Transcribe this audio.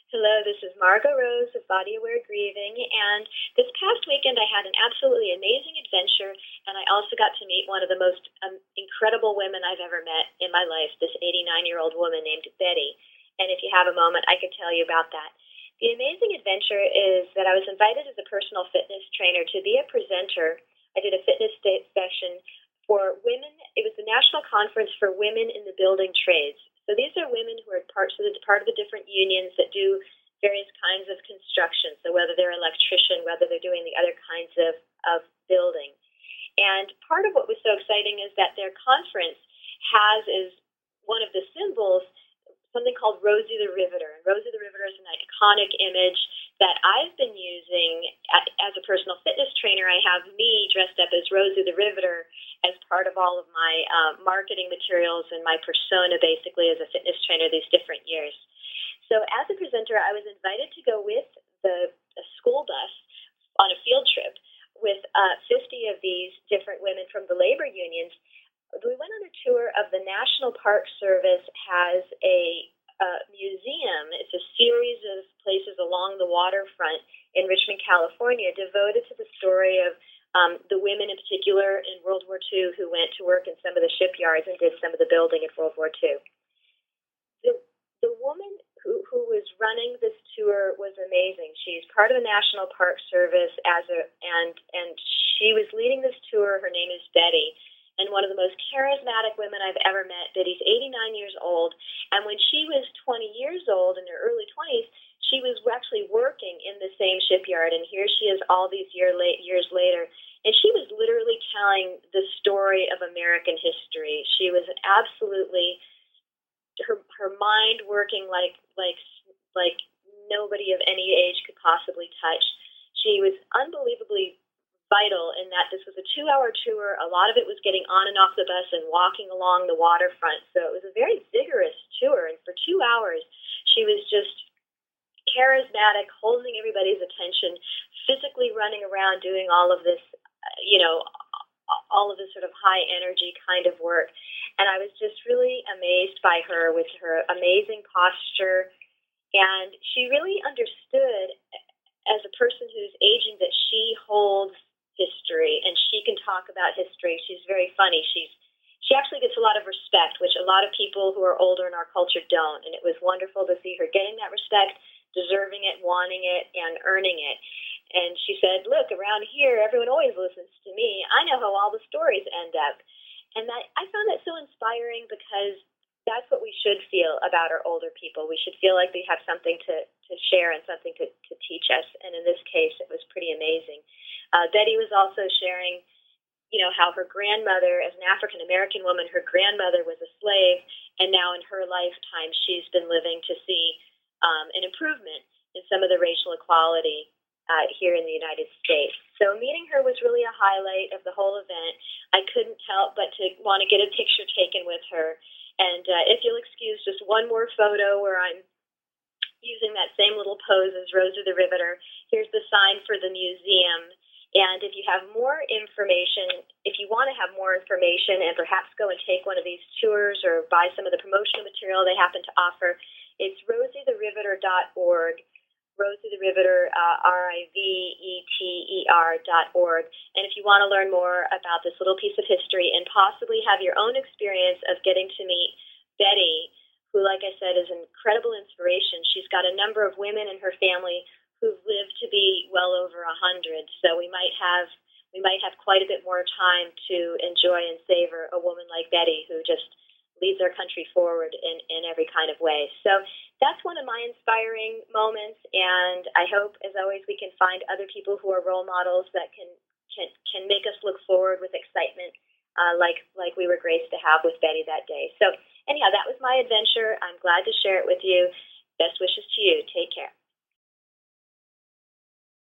Hello, this is Margo Rose of Body Aware Grieving, and this past weekend I had an absolutely amazing adventure, and I also got to meet one of the most incredible women I've ever met in my life, this 89-year-old woman named Betty. And if you have a moment, I could tell you about that. The amazing adventure is that I was invited as a personal fitness trainer to be a presenter. I did a fitness session for women. It was the National Conference for Women in the Building Trades. So these are women who are part of the different unions that do various kinds of construction. So whether they're an electrician, whether they're doing the other kinds of building. And part of what was so exciting is that their conference has as one of the symbols something called Rosie the Riveter. And Rosie the Riveter is an iconic image that I've been using as a personal fitness trainer. I have me dressed up as Rosie the Riveter as part of all of my marketing materials and my persona, basically, as a fitness trainer these different years. So as a presenter, I was invited to go with a school bus on a field trip with 50 of these different women from the labor unions. We went on a tour of the National Park Service has a museum. It's a series of places along the waterfront in Richmond, California, devoted to the story of the women in particular in World War II who went to work in some of the shipyards and did some of the building in World War II. The woman who was running this tour was amazing. She's part of the National Park Service and she was leading this tour. Her name is Betty. And one of the most charismatic women I've ever met. Betty's 89 years old, and when she was 20 years old, in her early 20s, she was actually working in the same shipyard, and here she is all these years later, and she was literally telling the story of American history. She was absolutely, her mind working like nobody of any age could possibly touch. She was unbelievably vital in that this was a 2-hour tour. A lot of it was getting on and off the bus and walking along the waterfront. So it was a very vigorous tour. And for 2 hours, she was just charismatic, holding everybody's attention, physically running around doing all of this, all of this sort of high energy kind of work. And I was just really amazed by her with her amazing posture. And she really understood as a person who's aging that she holds history, and she can talk about history. She's very funny. She actually gets a lot of respect, which a lot of people who are older in our culture don't. And it was wonderful to see her getting that respect, deserving it, wanting it, and earning it. And she said, look, around here, everyone always listens to me. I know how all the stories end up. And I found that so inspiring because that's what we should feel about our older people. We should feel like they have something to share and something to teach us. And in this case, it was pretty amazing. Betty was also sharing, how her grandmother, as an African-American woman, her grandmother was a slave, and now in her lifetime, she's been living to see an improvement in some of the racial equality here in the United States. So meeting her was really a highlight of the whole event. I couldn't help but to want to get a picture taken with her. And if you'll excuse just one more photo where I'm using that same little pose as Rosie the Riveter, here's the sign for the museum. And if you have more information, if you want to have more information and perhaps go and take one of these tours or buy some of the promotional material they happen to offer, it's rosietheriveter.org. Rosie the Riveter, RIVETER.org. And if you want to learn more about this little piece of history and possibly have your own experience of getting to meet Betty, who, like I said, is an incredible inspiration. She's got a number of women in her family who've lived to be well over 100. So we might have quite a bit more time to enjoy and savor a woman like Betty, who just leads our country forward in every kind of way. So that's one of my inspiring moments, and I hope, as always, we can find other people who are role models that can make us look forward with excitement, like we were graced to have with Betty that day. So anyhow, that was my adventure. I'm glad to share it with you. Best wishes to you. Take care.